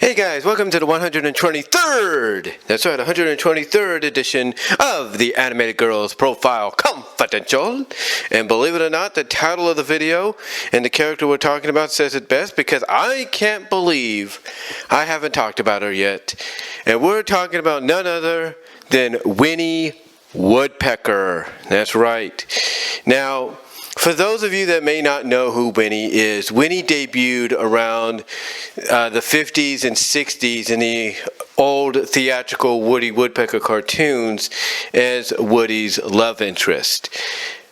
Hey guys, welcome to the 123rd, that's right, 123rd edition of the Animated Girls Profile Confidential. And believe it or not, the title of the video and the character we're talking about says it best, because I can't believe I haven't talked about her yet. And we're talking about none other than Winnie Woodpecker. That's right. Now, for those of you that may not know who Winnie is, Winnie debuted around the 50s and 60s in the old theatrical Winnie Woodpecker cartoons as Woody's love interest.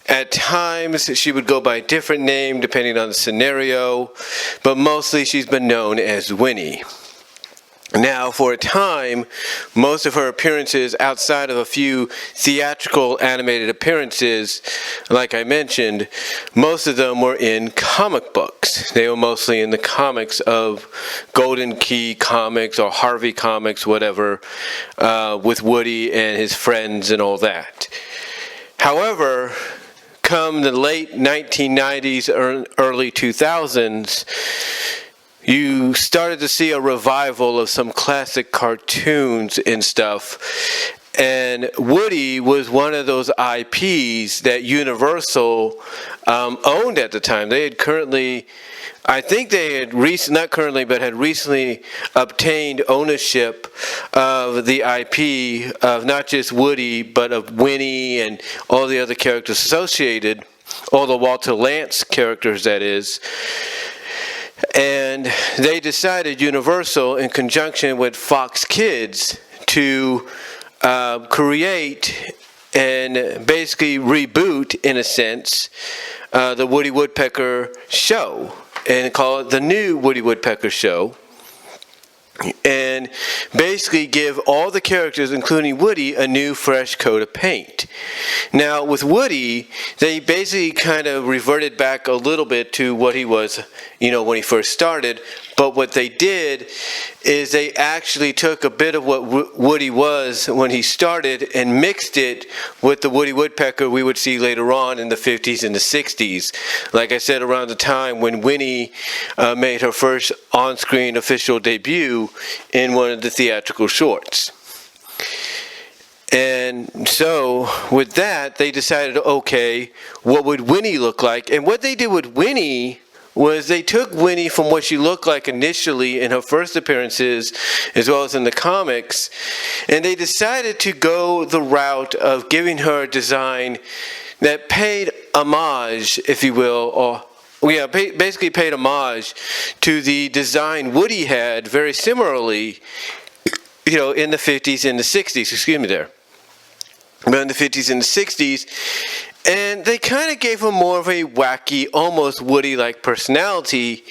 At times, she would go by a different name depending on the scenario, but mostly she's been known as Winnie. Now, for a time, most of her appearances, outside of a few theatrical animated appearances, like I mentioned, most of them were in comic books. They were mostly in the comics of Golden Key Comics or Harvey Comics, whatever, with Woody and his friends and all that. However, come the late 1990s, early 2000s, you started to see a revival of some classic cartoons and stuff. And Woody was one of those IPs that Universal owned at the time. They had currently, I think they had not currently, but had recently obtained ownership of the IP of not just Woody, but of Winnie and all the other characters associated, all the Walter Lantz characters, that is. And they decided, Universal, in conjunction with Fox Kids, to create and basically reboot, in a sense, the Woody Woodpecker show, and call it the new Woody Woodpecker show, and basically give all the characters, including Woody, a new fresh coat of paint. Now, with Woody, they basically kind of reverted back a little bit to what he was, when he first started. But what they did is they actually took a bit of what Woody was when he started and mixed it with the Woody Woodpecker we would see later on in the 50s and the 60s. Like I said, around the time when Winnie made her first on-screen official debut in one of the theatrical shorts. And so, with that, they decided, okay, what would Winnie look like? And what they did with Winnie was they took Winnie from what she looked like initially in her first appearances, as well as in the comics, and they decided to go the route of giving her a design that paid homage, if you will, basically paid homage to the design Woody had very similarly, in the 50s and the 60s, but in the 50s and the 60s, and they kind of gave him more of a wacky, almost Woody-like personality.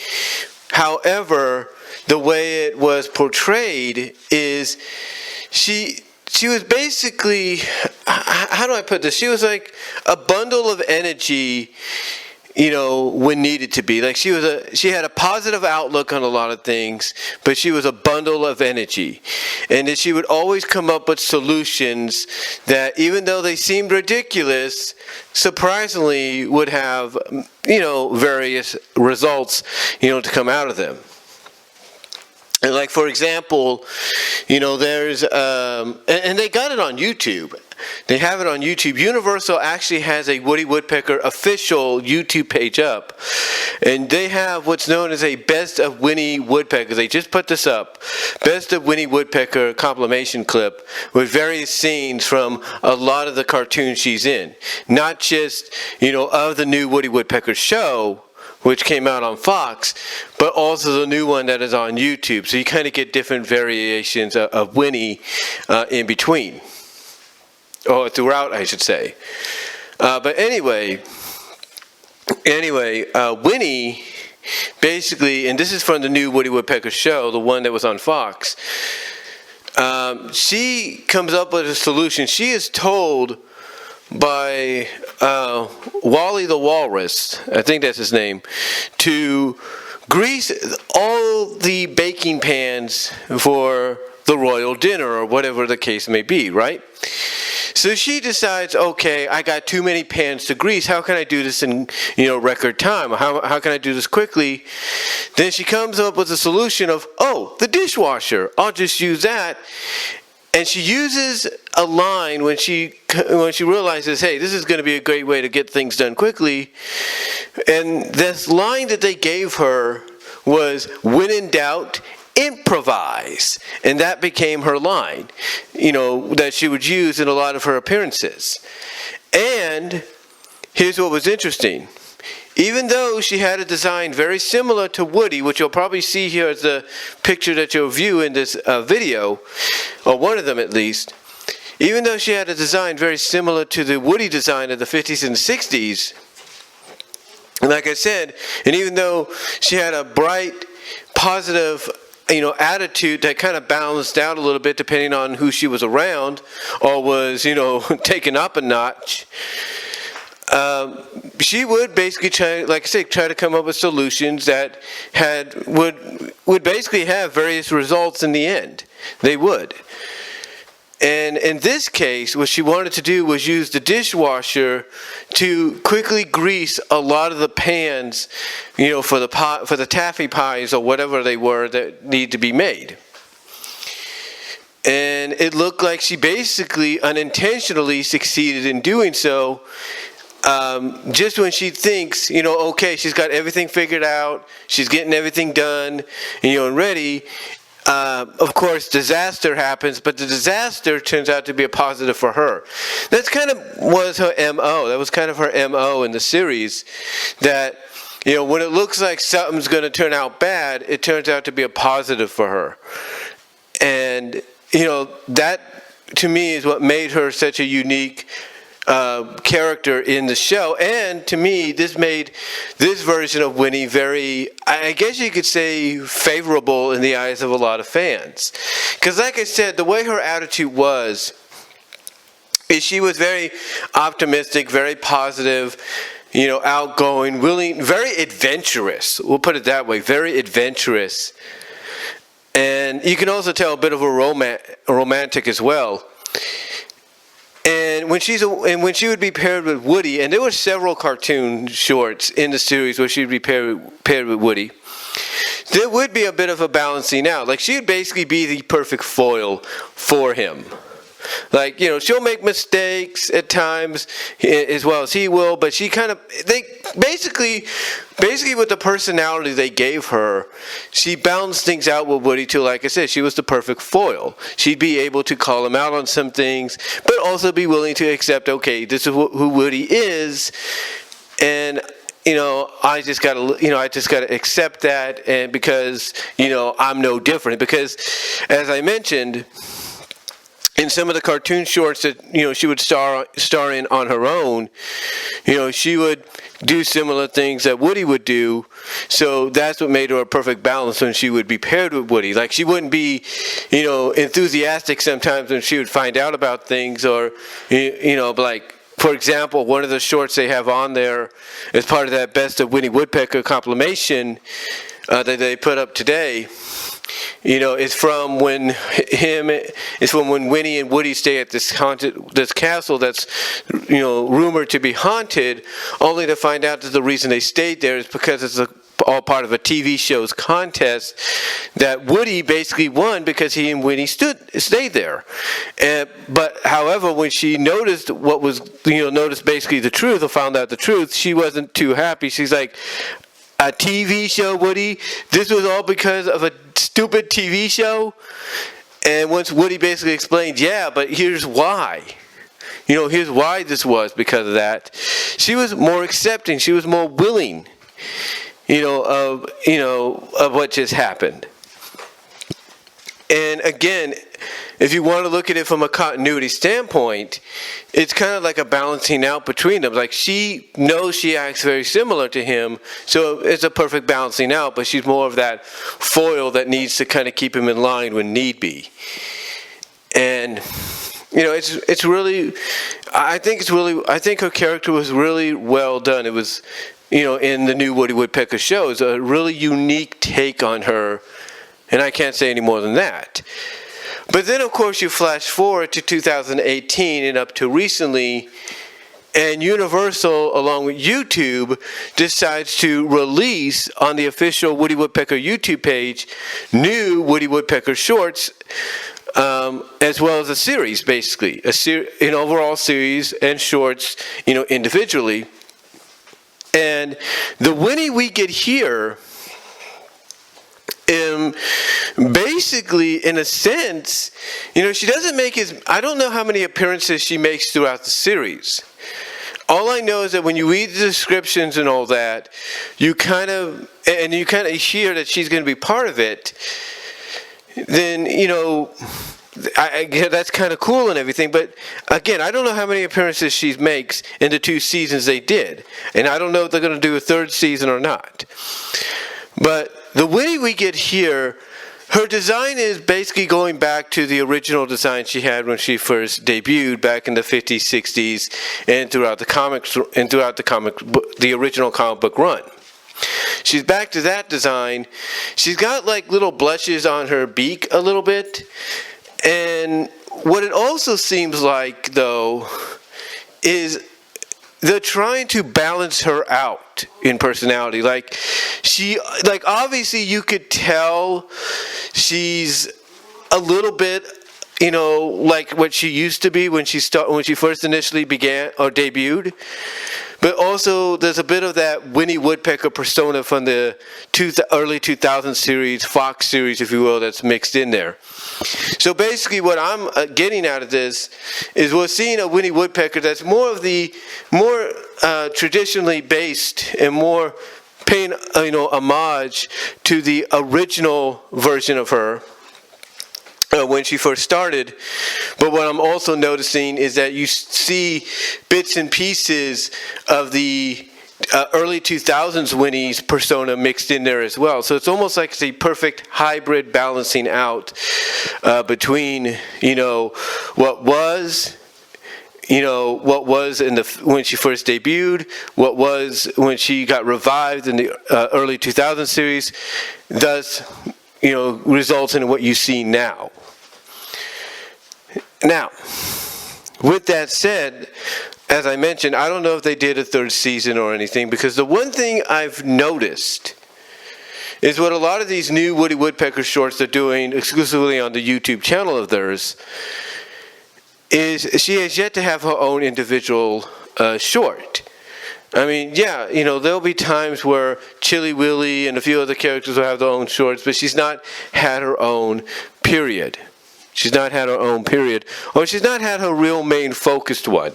However, the way it was portrayed is she was basically, how do I put this? She was like a bundle of energy, when needed to be. Like she had a positive outlook on a lot of things, but she was a bundle of energy. And that she would always come up with solutions that, even though they seemed ridiculous, surprisingly would have, various results, to come out of them. And like, for example, there's, and they got it on YouTube. They have it on YouTube. Universal actually has a Woody Woodpecker official YouTube page up. And they have what's known as a Best of Winnie Woodpecker. They just put this up. Best of Winnie Woodpecker compilation clip with various scenes from a lot of the cartoons she's in. Not just, of the new Woody Woodpecker show, which came out on Fox, but also the new one that is on YouTube. So you kind of get different variations of Winnie in between. Or throughout, I should say. But anyway, Winnie, basically, and this is from the new Woody Woodpecker show, the one that was on Fox, she comes up with a solution. She is told by Wally the Walrus, I think that's his name, to grease all the baking pans for the royal dinner, or whatever the case may be, right? So she decides, okay, I got too many pans to grease. How can I do this in, record time? How can I do this quickly? Then she comes up with a solution of, the dishwasher. I'll just use that. And she uses a line when she realizes, hey, this is going to be a great way to get things done quickly. And this line that they gave her was, when in doubt, improvise. And that became her line, that she would use in a lot of her appearances. And here's what was interesting. Even though she had a design very similar to Woody, which you'll probably see here as the picture that you'll view in this video, or one of them at least, even though she had a design very similar to the Woody design of the 50s and 60s, and like I said, and even though she had a bright, positive, attitude that kind of balanced out a little bit depending on who she was around, or was, taken up a notch, she would basically try to come up with solutions that would basically have various results in the end. They would. And in this case, what she wanted to do was use the dishwasher to quickly grease a lot of the pans, for the taffy pies or whatever they were that need to be made. And it looked like she basically unintentionally succeeded in doing so. Just when she thinks, okay, she's got everything figured out, she's getting everything done, and ready, of course, disaster happens, but the disaster turns out to be a positive for her. That's kind of was her MO. That was kind of her MO in the series, that, when it looks like something's going to turn out bad, it turns out to be a positive for her. And, that, to me, is what made her such a unique character in the show. And to me, this made this version of Winnie very, I guess you could say, favorable in the eyes of a lot of fans. Because like I said, the way her attitude was, is she was very optimistic, very positive, outgoing, willing, very adventurous. We'll put it that way, very adventurous. And you can also tell a bit of a romantic as well. And when she would be paired with Woody, and there were several cartoon shorts in the series where she'd be paired with Woody, there would be a bit of a balancing out. Like, she would basically be the perfect foil for him. Like, she'll make mistakes at times as well as he will, but they basically with the personality they gave her, she balanced things out with Woody too. Like I said, she was the perfect foil. She'd be able to call him out on some things, but also be willing to accept, okay, this is who Woody is, and I just gotta accept that, and because I'm no different. Because as I mentioned, in some of the cartoon shorts that she would star in on her own, she would do similar things that Woody would do. So that's what made her a perfect balance when she would be paired with Woody. Like, she wouldn't be, enthusiastic sometimes when she would find out about things, or like, for example, one of the shorts they have on there as part of that Best of Winnie Woodpecker compilation that they put up today. It's from when Winnie and Woody stay at this castle that's, rumored to be haunted, only to find out that the reason they stayed there is because it's all part of a TV show's contest that Woody basically won because he and Winnie stayed there. But however, when she noticed what was, noticed basically the truth, or found out the truth, she wasn't too happy. She's like, a TV show, Woody? This was all because of a stupid TV show? And once Woody basically explained, yeah, but here's why. Here's why this was because of that. She was more accepting. She was more willing, of what just happened. And again, if you want to look at it from a continuity standpoint, it's kind of like a balancing out between them. Like, she knows she acts very similar to him, so it's a perfect balancing out, but she's more of that foil that needs to kind of keep him in line when need be. And it's really, I think her character was really well done. It was, in the new Woody Woodpecker show, it's a really unique take on her, and I can't say any more than that. But then, of course, you flash forward to 2018 and up to recently, And Universal, along with YouTube, decides to release on the official Woody Woodpecker YouTube page new Woody Woodpecker shorts, as well as a series, basically, an overall series and shorts, individually. And the Winnie we get here, basically, in a sense, she doesn't make I don't know how many appearances she makes throughout the series. All I know is that when you read the descriptions and all that, you kind of hear that she's going to be part of it. Then that's kind of cool and everything. But again, I don't know how many appearances she makes in the 2 seasons they did, and I don't know if they're going to do a 3rd season or not. But the Winnie we get here, her design is basically going back to the original design she had when she first debuted back in the 50s, 60s, and throughout the original comic book run. She's back to that design. She's got like little blushes on her beak a little bit. And what it also seems like, though, is they're trying to balance her out in personality. Obviously you could tell she's a little bit, like what she used to be when she first initially began or debuted. But also there's a bit of that Winnie Woodpecker persona from the early 2000s series, Fox series, if you will, that's mixed in there. So basically what I'm getting out of this is we're seeing a Winnie Woodpecker that's more traditionally based and more paying homage to the original version of her when she first started. But what I'm also noticing is that you see bits and pieces of the early 2000s Winnie's persona mixed in there as well. So it's almost like it's a perfect hybrid balancing out between what was when she first debuted, what was when she got revived in the early 2000 series, thus results in what you see now. Now, with that said, as I mentioned, I don't know if they did a 3rd season or anything, because the one thing I've noticed is what a lot of these new Woody Woodpecker shorts are doing exclusively on the YouTube channel of theirs is she has yet to have her own individual short. I mean, yeah, there'll be times where Chilly Willy and a few other characters will have their own shorts, but she's not had her own, period. She's not had her own, period. Or she's not had her real main focused one.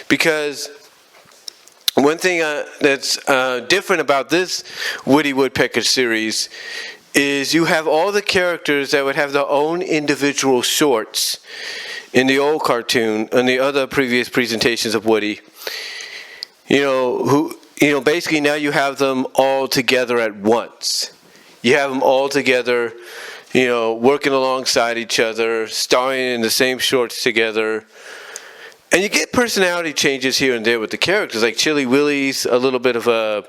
Because one thing that's different about this Woody Woodpecker series is you have all the characters that would have their own individual shorts in the old cartoon and the other previous presentations of Woody. Basically now you have them all together at once. You have them all together, working alongside each other, starring in the same shorts together. And you get personality changes here and there with the characters. Like Chilly Willy's a little bit of a,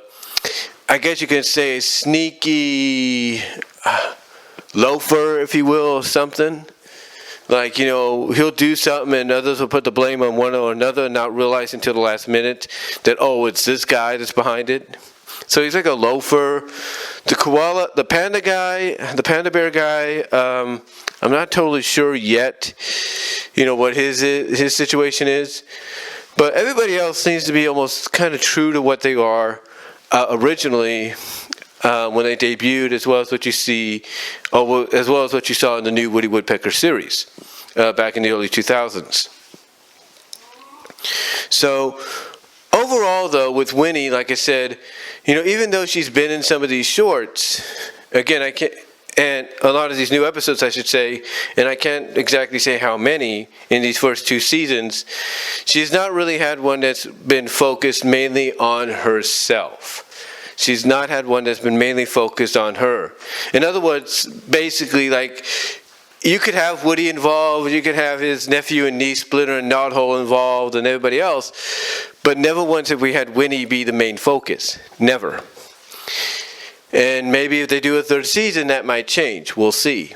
I guess you can say, a sneaky loafer, if you will, or something. Like, he'll do something and others will put the blame on one or another and not realize until the last minute that, it's this guy that's behind it. So he's like a loafer. The koala, the panda bear guy, I'm not totally sure yet, what his situation is. But everybody else seems to be almost kind of true to what they are originally when they debuted, as well as what you see, as well as what you saw in the new Woody Woodpecker series back in the early 2000s. So overall, though, with Winnie, like I said, even though she's been in some of these shorts, again, and a lot of these new episodes, I should say, and I can't exactly say how many in these first 2 seasons, she's not really had one that's been focused mainly on herself. She's not had one that's been mainly focused on her. In other words, basically, like, you could have Woody involved, you could have his nephew and niece, Splinter and Knothole involved, and everybody else, but never once have we had Winnie be the main focus. Never. And maybe if they do a 3rd season, that might change. We'll see.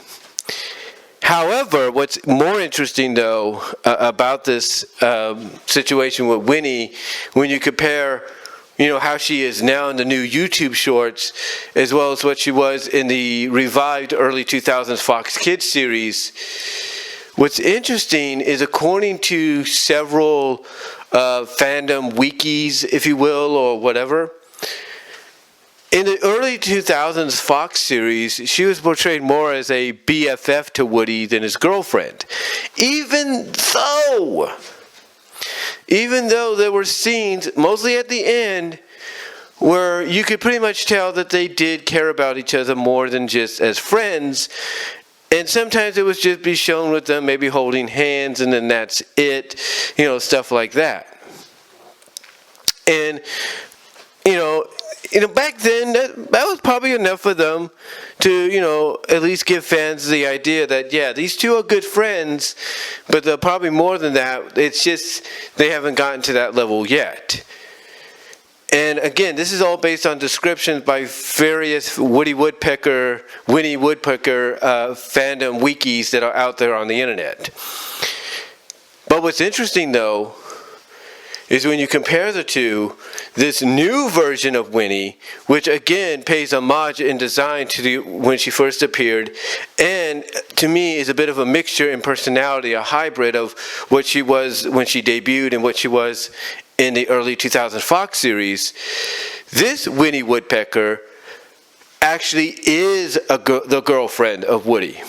However, what's more interesting, though, about this situation with Winnie, when you compare, how she is now in the new YouTube shorts, as well as what she was in the revived early 2000s Fox Kids series, what's interesting is, according to several fandom wikis, if you will, or whatever, in the early 2000s Fox series, she was portrayed more as a BFF to Woody than his girlfriend. Even though there were scenes, mostly at the end, where you could pretty much tell that they did care about each other more than just as friends. And sometimes it was just be shown with them maybe holding hands, and then that's it, stuff like that. And, back then, that was probably enough for them to, at least give fans the idea that, yeah, these two are good friends, but they're probably more than that. It's just they haven't gotten to that level yet. And again, this is all based on descriptions by various Winnie Woodpecker fandom wikis that are out there on the internet. But what's interesting, though, is when you compare the two, this new version of Winnie, which again pays homage in design to when she first appeared, and to me is a bit of a mixture in personality, a hybrid of what she was when she debuted and what she was in the early 2000 Fox series. This Winnie Woodpecker actually is the girlfriend of Woody.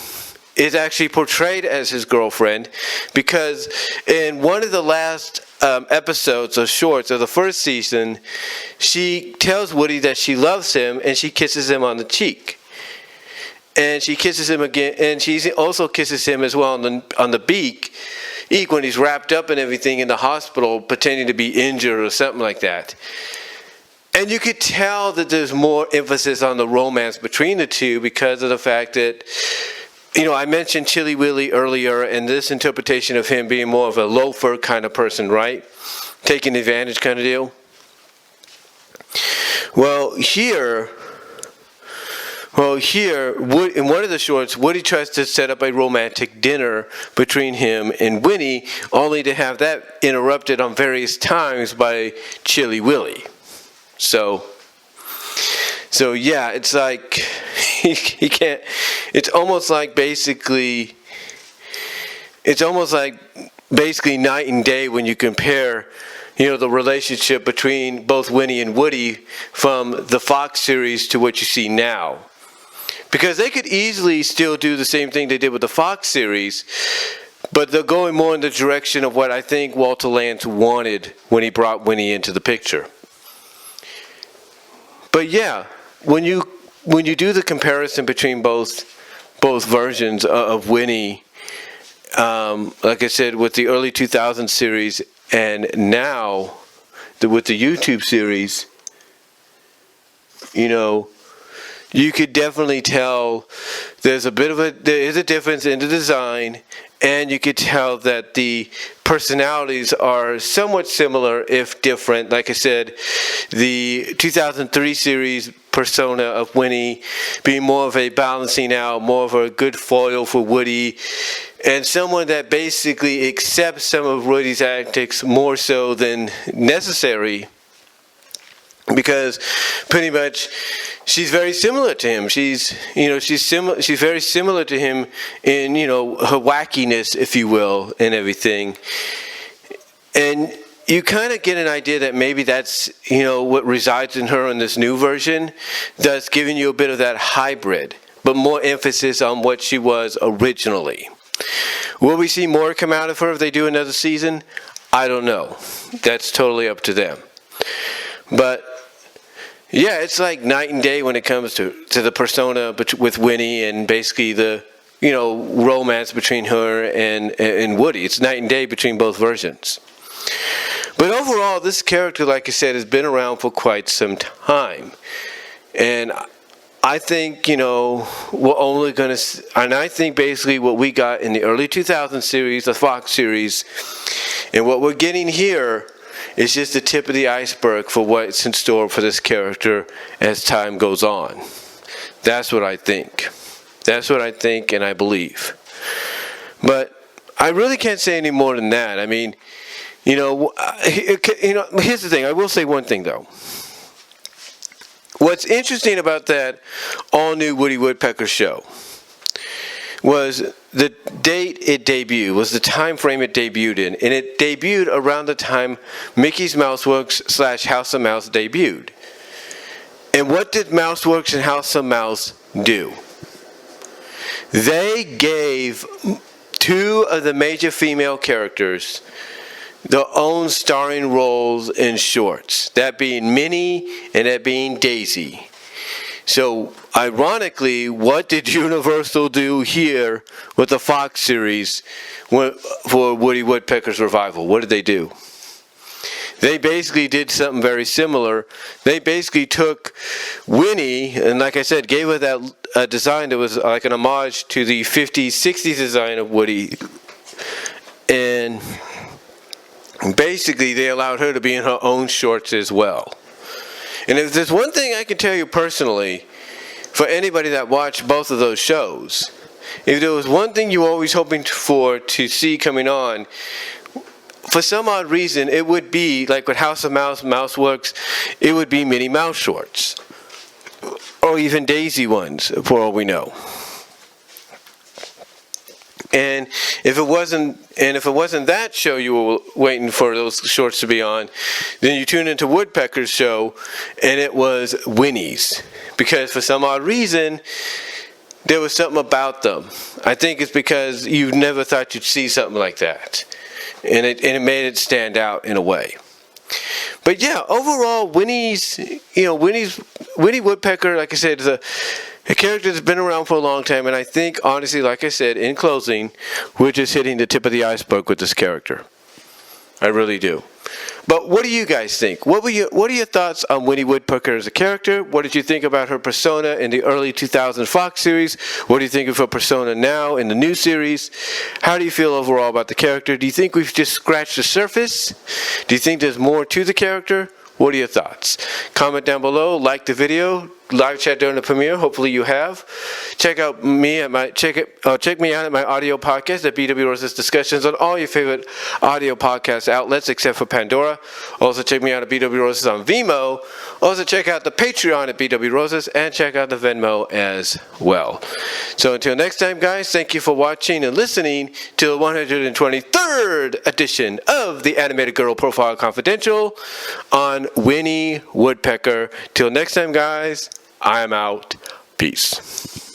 Is actually portrayed as his girlfriend, because in one of the last episodes or shorts of the first season, she tells Woody that she loves him, and she kisses him on the cheek. And she kisses him again, and she also kisses him as well on the beak when he's wrapped up and everything in the hospital, pretending to be injured or something like that. And you could tell that there's more emphasis on the romance between the two because of the fact that, I mentioned Chilly Willy earlier, and this interpretation of him being more of a loafer kind of person, right? Taking advantage kind of deal. Well, here, in one of the shorts, Woody tries to set up a romantic dinner between him and Winnie, only to have that interrupted on various times by Chilly Willy. So yeah, it's like he can't. It's almost like basically night and day when you compare, the relationship between both Winnie and Woody from the Fox series to what you see now. Because they could easily still do the same thing they did with the Fox series, but they're going more in the direction of what I think Walter Lantz wanted when he brought Winnie into the picture. But yeah, when you do the comparison between both versions of Winnie, like I said, with the early 2000s series and now with the YouTube series, you could definitely tell there is a difference in the design, and you could tell that the personalities are somewhat similar, if different. Like I said, the 2003 series persona of Winnie being more of a balancing out, more of a good foil for Woody, and someone that basically accepts some of Woody's antics more so than necessary. Because pretty much she's very similar to him. She's very similar to him in, her wackiness, if you will, and everything. And you kind of get an idea that maybe that's, what resides in her in this new version, thus giving you a bit of that hybrid, but more emphasis on what she was originally. Will we see more come out of her if they do another season? I don't know. That's totally up to them. But yeah, it's like night and day when it comes to the persona with Winnie and basically the, romance between her and Woody. It's night and day between both versions. But overall, this character, like I said, has been around for quite some time. And I think, we're only going to, and I think basically what we got in the early 2000 series, the Fox series, and what we're getting here is just the tip of the iceberg for what's in store for this character as time goes on. That's what I think. That's what I think and I believe. But I really can't say any more than that. I mean, here's the thing. I will say one thing, though. What's interesting about that all-new Winnie Woodpecker show was the date it debuted, was the time frame it debuted in. And it debuted around the time Mickey's Mouseworks / House of Mouse debuted. And what did Mouseworks and House of Mouse do? They gave two of the major female characters their own starring roles in shorts, that being Minnie and that being Daisy. So, ironically, what did Universal do here with the Fox series for Winnie Woodpecker's revival? What did they do? They basically did something very similar. They basically took Winnie, and like I said, gave her that design that was like an homage to the 50s, 60s design of Woody. And basically, they allowed her to be in her own shorts as well. And if there's one thing I can tell you personally, for anybody that watched both of those shows, if there was one thing you were always hoping for to see coming on, for some odd reason, it would be, like with House of Mouse, Mouseworks, it would be Minnie Mouse shorts. Or even Daisy ones, for all we know. And if it wasn't that show you were waiting for those shorts to be on, then you tune into Woodpecker's show, and it was Winnie's. Because for some odd reason, there was something about them. I think it's because you never thought you'd see something like that. And it made it stand out in a way. But yeah, overall, Winnie Woodpecker, like I said, is a character that's been around for a long time, and I think, honestly, like I said, in closing, we're just hitting the tip of the iceberg with this character. I really do. But what do you guys think? What are your thoughts on Winnie Woodpecker as a character? What did you think about her persona in the early 2000 Fox series? What do you think of her persona now in the new series? How do you feel overall about the character? Do you think we've just scratched the surface? Do you think there's more to the character? What are your thoughts? Comment down below, like the video, live chat during the premiere. Hopefully you have. Check me out at my audio podcast at BW Rose's Discussions on all your favorite audio podcast outlets except for Pandora. Also check me out at BW Roses on VENMO. Also check out the Patreon at BW Roses and check out the Venmo as well. So until next time, guys, thank you for watching and listening to the 123rd edition of the Animated Girl Profile Confidential on Winnie Woodpecker. Till next time, guys, I am out. Peace.